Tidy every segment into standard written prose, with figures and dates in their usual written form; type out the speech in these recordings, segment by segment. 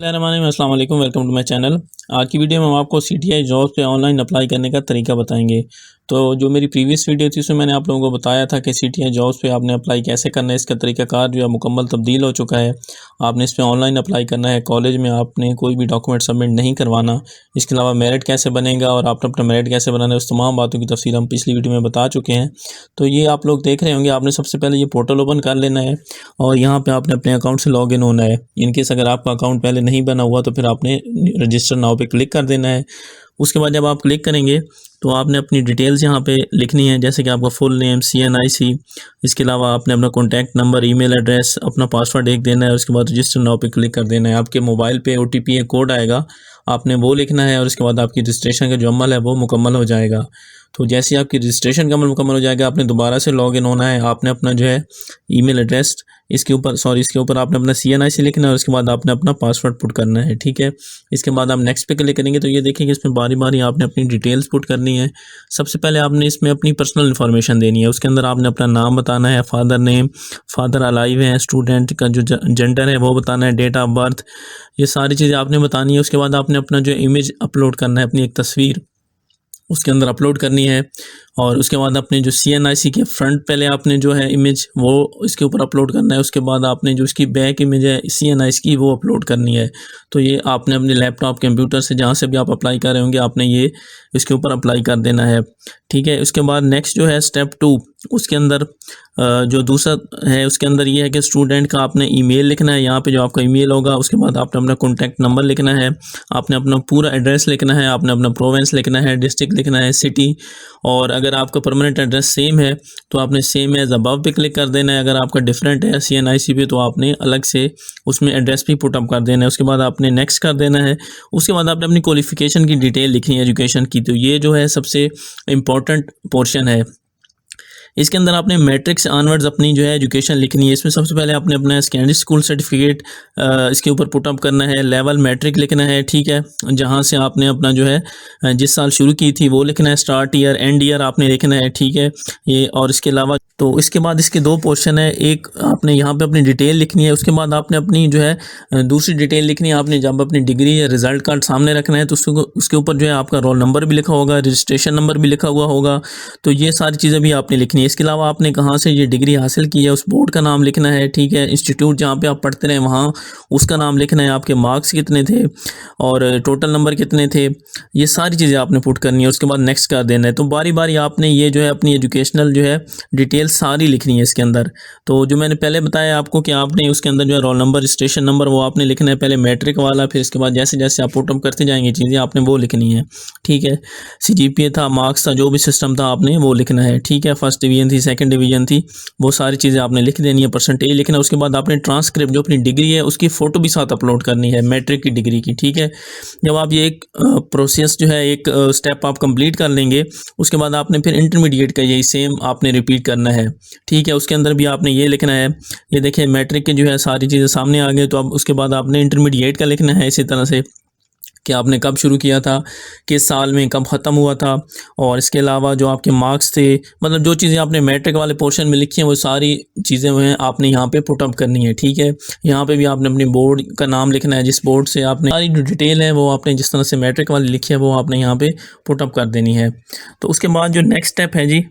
अस्सलाम वालेकुम, welcome to my channel. आज की वीडियो में हम आपको सीटीआई जॉब्स पे ऑनलाइन अप्लाई करने का तरीका बताएंगे। तो जो मेरी प्रीवियस वीडियो थी उसमें मैंने आप लोगों को बताया था कि सीटीआई जॉब्स पे आपने अप्लाई कैसे करना है। इसका तरीकाकार जो है मुकम्मल तब्दील हो चुका है। आपने इस पे ऑनलाइन अप्लाई करना है। कॉलेज में आपने कोई भी डॉक्यूमेंट सबमिट नहीं करवाना। इसके अलावा मेरिट कैसे बनेगा और आपने अपना मेरिट कैसे बनाना है, उस तमाम बातों की तफसील हम पिछली वीडियो में बता चुके हैं। तो ये आप लोग देख रहे होंगे। आपने सबसे पहले ये पोर्टल ओपन कर लेना है और यहाँ पे आपने अपने अकाउंट से लॉगिन होना है। इनकेस अगर आपका अकाउंट पहले नहीं बना हुआ तो फिर आपने रजिस्टर नाउ पे क्लिक कर देना है। उसके बाद जब आप क्लिक करेंगे तो आपने अपनी डिटेल्स यहाँ पे लिखनी है, जैसे कि आपका फुल नेम, CNIC। इसके अलावा आपने अपना कॉन्टैक्ट नंबर, ईमेल एड्रेस, अपना पासवर्ड एक देना है। उसके बाद रजिस्टर नाउ पे क्लिक कर देना है। आपके मोबाइल पे OTP एक कोड आएगा, आपने वो लिखना है और उसके बाद आपकी रजिस्ट्रेशन का जो अमल है वो मुकम्मल हो जाएगा। तो जैसे ही आपकी रजिस्ट्रेशन का अमल मुकम्मल हो जाएगा, आपने दोबारा से लॉगिन होना है। आपने अपना जो है ईमेल एड्रेस इसके ऊपर आपने अपना CNIC लिखना है और उसके बाद आपने अपना पासवर्ड पुट करना है, ठीक है। इसके बाद आप नेक्स्ट पे क्लिक करेंगे तो ये देखेंगे इसमें बारी बारी आपने अपनी डिटेल्स पुट करनी है। सबसे पहले आपने इसमें अपनी पर्सनल इन्फॉर्मेशन देनी है। उसके अंदर आपने अपना नाम बताना है, फादर नेम, फादर अलाइव है, स्टूडेंट का जो जेंडर है वो बताना है, डेट ऑफ बर्थ, ये सारी चीज़ें आपने बतानी है। उसके बाद आपने अपना जो इमेज अपलोड करना है, अपनी एक तस्वीर उसके अंदर अपलोड करनी है। और उसके बाद अपने जो CNIC के फ्रंट पहले आपने जो है इमेज वो इसके ऊपर अपलोड करना है। उसके बाद आपने जो इसकी बैक इमेज है CNIC की वो अपलोड करनी है। तो ये आपने अपने लैपटॉप, कंप्यूटर से जहाँ से भी आप अप्लाई कर रहे होंगे आपने ये इसके ऊपर अप्लाई कर देना है, ठीक है। उसके बाद नेक्स्ट जो है स्टेप 2, उसके अंदर जो दूसरा है उसके अंदर ये है कि स्टूडेंट का आपने ईमेल लिखना है। यहाँ पे जो आपका ईमेल होगा उसके बाद आपने अपना कॉन्टैक्ट नंबर लिखना है, आपने अपना पूरा एड्रेस लिखना है, आपने अपना प्रोविंस लिखना है, डिस्ट्रिक्ट लिखना है, सिटी। और अगर आपका परमानेंट एड्रेस सेम है तो आपने सेम एज अबव पे क्लिक कर देना है। अगर आपका डिफरेंट है CNIC पे तो आपने अलग से उसमें एड्रेस भी पुट अप कर देना है। उसके बाद आपने नेक्स्ट कर देना है। उसके बाद आपने अपनी क्वालिफिकेशन की डिटेल लिखनी है, एजुकेशन की। तो ये जो है सबसे इम्पोर्टेंट पोर्शन है। इसके अंदर आपने मैट्रिक से ऑनवर्ड्स अपनी जो है एजुकेशन लिखनी है। इसमें सबसे पहले आपने अपना सेकेंडरी स्कूल सर्टिफिकेट इसके ऊपर पुट अप करना है, लेवल मैट्रिक लिखना है, ठीक है। जहां से आपने अपना जो है जिस साल शुरू की थी वो लिखना है, स्टार्ट ईयर, एंड ईयर आपने लिखना है, ठीक है। ये और इसके अलावा तो इसके बाद इसके दो पोर्शन है। एक आपने यहाँ पे अपनी डिटेल लिखनी है, उसके बाद आपने अपनी जो है दूसरी डिटेल लिखनी है। आपने जब अपनी डिग्री या रिजल्ट कार्ड सामने रखना है तो उसके ऊपर जो है आपका रोल नंबर भी लिखा होगा, रजिस्ट्रेशन नंबर भी लिखा हुआ होगा। तो ये सारी चीज़ें भी आपने लिखनी है। इसके अलावा आपने कहाँ से ये डिग्री हासिल की है उस बोर्ड का नाम लिखना है, ठीक है। इंस्टीट्यूट जहाँ पे आप पढ़ते रहे वहाँ उसका नाम लिखना है, आपके मार्क्स कितने थे और टोटल नंबर कितने थे, ये सारी चीज़ें आपने पुट करनी है। उसके बाद नेक्स्ट कर देना है। तो बारी बारी आपने ये जो है अपनी एजुकेशनल जो है डिटेल सारी लिखनी है इसके अंदर। तो जो मैंने पहले बताया आपको कि आपने उसके अंदर जो है रोल नंबर, रजिस्ट्रेशन नंबर वो आपने लिखना है, पहले मैट्रिक वाला, फिर इसके बाद जैसे जैसे आप पुट अप करते जाएंगे चीज़ें आपने वो लिखनी है, ठीक है। CGPA था, मार्क्स था, जो भी सिस्टम था आपने वो लिखना है, ठीक है। फर्स्ट डिवीजन थी, सेकंड डिवीजन थी, वो सारी चीज़ें आपने लिख देनी है, परसेंटेज लिखना है। उसके बाद आपने ट्रांसक्रिप्ट जो अपनी डिग्री है उसकी फ़ोटो भी साथ अपलोड करनी है, मैट्रिक की डिग्री की, ठीक है। जब आप ये एक प्रोसेस जो है एक स्टेप आप कंप्लीट कर लेंगे उसके बाद आपने फिर इंटरमीडिएट का यही सेम आपने रिपीट करना है, ठीक है। उसके अंदर भी आपने ये लिखना है। ये देखिए मैट्रिक के जो है सारी चीज़ें सामने आ गई। तो अब उसके बाद आपने इंटरमीडिएट का लिखना है इसी तरह से कि आपने कब शुरू किया था, किस साल में, कब ख़त्म हुआ था। और इसके अलावा जो आपके मार्क्स थे, मतलब जो चीज़ें आपने मैट्रिक वाले पोर्शन में लिखी हैं वो सारी चीज़ें जो हैं आपने यहाँ पे पुट अप करनी है, ठीक है। यहाँ पे भी आपने अपने बोर्ड का नाम लिखना है, जिस बोर्ड से आपने सारी जो डिटेल है वो आपने जिस तरह से मैट्रिक वाली लिखी है वो आपने यहाँ पे पुट अप कर देनी है। तो उसके बाद जो नेक्स्ट स्टेप है जी,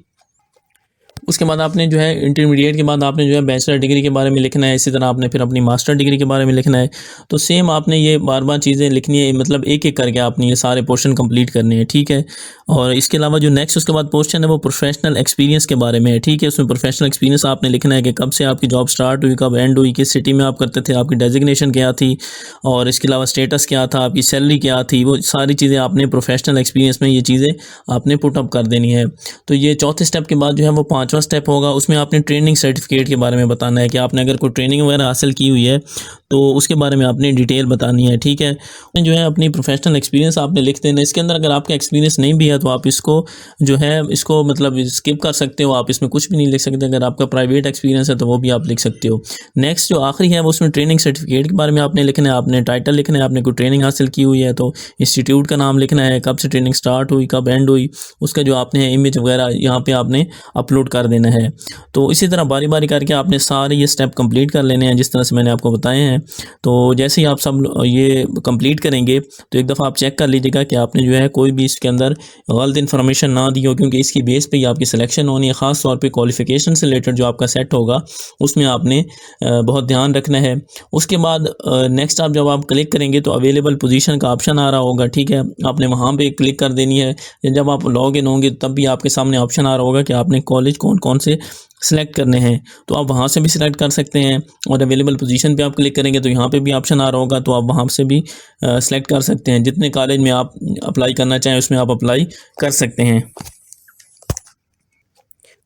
उसके बाद आपने जो है इंटरमीडिएट के बाद आपने जो है बैचलर डिग्री के बारे में लिखना है। इसी तरह आपने फिर अपनी मास्टर डिग्री के बारे में लिखना है। तो सेम आपने ये बार बार चीज़ें लिखनी है, मतलब एक एक करके आपने ये सारे पोर्शन कंप्लीट करने हैं, ठीक है। और इसके अलावा जो नेक्स्ट उसके बाद पोर्शन है वो प्रोफेशनल एक्सपीरियंस के बारे में है, ठीक है। उसमें प्रोफेशनल एक्सपीरियंस आपने लिखना है कि कब से आपकी जॉब स्टार्ट हुई, कब एंड हुई, किस सिटी में आप करते थे, आपकी डेजिग्नेशन क्या थी और इसके अलावा स्टेटस क्या था, आपकी सैलरी क्या थी, वो सारी चीज़ें आपने प्रोफेशनल एक्सपीरियंस में ये चीज़ें आपने पुट अप कर देनी है। तो ये चौथे स्टेप के बाद जो है वो पाँचवा स्टेप होगा। उसमें आपने ट्रेनिंग सर्टिफिकेट के बारे में बताना है कि आपने अगर कोई ट्रेनिंग वगैरह हासिल की हुई है तो उसके बारे में आपने डिटेल बतानी है, ठीक है। जो है अपनी प्रोफेशनल एक्सपीरियंस आपने लिख देना। इसके अंदर अगर आपका एक्सपीरियंस नहीं भी है तो आप इसको जो है इसको मतलब स्किप कर सकते हो, आप इसमें कुछ भी नहीं लिख सकते। अगर आपका प्राइवेट एक्सपीरियंस है तो वो भी आप लिख सकते हो। नेक्स्ट जो आखिरी है वो उसमें ट्रेनिंग सर्टिफिकेट के बारे में आपने लिखना है, आपने टाइटल लिखना है, आपने कोई ट्रेनिंग हासिल की हुई है तो इंस्टीट्यूट का नाम लिखना है, कब से ट्रेनिंग स्टार्ट हुई, कब एंड हुई, उसका जो आपने इमेज वगैरह यहाँ पर आपने अपलोड कर कर देना है। तो इसी तरह बारी बारी करके आपने सारे ये स्टेप कंप्लीट कर लेने हैं जिस तरह से मैंने आपको बताए हैं। तो जैसे ही आप सब ये कंप्लीट करेंगे तो एक दफ़ा आप चेक कर लीजिएगा कि आपने जो है कोई भी इसके अंदर गलत इन्फॉर्मेशन ना दी हो, क्योंकि इसकी बेस पे ही आपकी सिलेक्शन होनी है। ख़ास तौर पे क्वालिफ़िकेशन से रिलेटेड जो आपका सेट होगा उसमें आपने बहुत ध्यान रखना है। उसके बाद नेक्स्ट जब आप क्लिक करेंगे तो अवेलेबल पोजीशन का ऑप्शन आ रहा होगा, ठीक है, आपने वहाँ पे क्लिक कर देनी है। जब आप लॉग इन होंगे तब भी आपके सामने ऑप्शन आ रहा होगा कि आपने कॉलेज कौन कौन से सिलेक्ट करने हैं, तो आप वहाँ से भी सिलेक्ट कर सकते हैं। और अवेलेबल पोजीशन पे आप क्लिक करेंगे तो यहाँ पे भी ऑप्शन आ रहा होगा, तो आप वहाँ से भी सिलेक्ट कर सकते हैं। जितने कॉलेज में आप अप्लाई करना चाहें उसमें आप अप्लाई कर सकते हैं।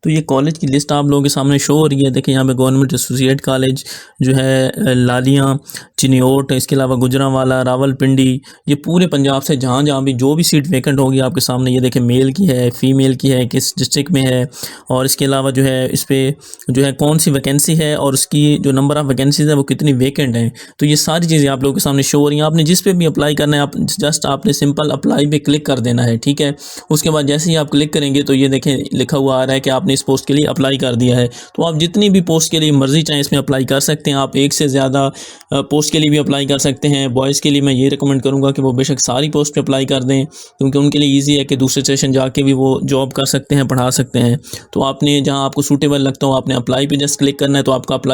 तो ये कॉलेज की लिस्ट आप लोगों के सामने शो हो रही है। देखिए यहाँ पे गवर्नमेंट एसोसिएट कॉलेज जो है लालियाँ, चिन्योट, इसके अलावा गुजरांवाला, रावलपिंडी, ये पूरे पंजाब से जहाँ जहाँ भी जो भी सीट वैकेंट होगी आपके सामने, ये देखें मेल की है, फीमेल की है, किस डिस्ट्रिक्ट में है, और इसके अलावा जो है इस पर जो है कौन सी वैकेंसी है और उसकी जो नंबर ऑफ़ वैकेंसीज़ है वो कितनी वैकेंट हैं। तो ये सारी चीज़ें आप लोगों के सामने शो हो रही हैं। आपने जिस पे भी अप्लाई करना है आप जस्ट आपने सिंपल अप्लाई पे क्लिक कर देना है, ठीक है। उसके बाद जैसे ही आप क्लिक करेंगे तो ये देखें लिखा हुआ आ रहा है कि आपने इस पोस्ट के लिए अप्लाई कर दिया है। तो आप जितनी भी पोस्ट के लिए मर्ज़ी चाहें इसमें अप्लाई कर सकते हैं। आप एक से ज़्यादा पोस्ट के लिए भी अप्लाई कर सकते हैं। बॉयज़ के लिए मैं ये रिकमेंड करूँगा कि वो बेशक सारी पोस्ट पे अप्लाई कर दें, क्योंकि उनके लिए ईजी है कि दूसरे स्टेशन जाके भी वो जॉब कर सकते हैं, पढ़ा सकते हैं। तो आपने जहाँ आपको सूटेबल लगता हो आपने अप्लाई पे जस्ट क्लिक करना है, तो आपका अप्लाई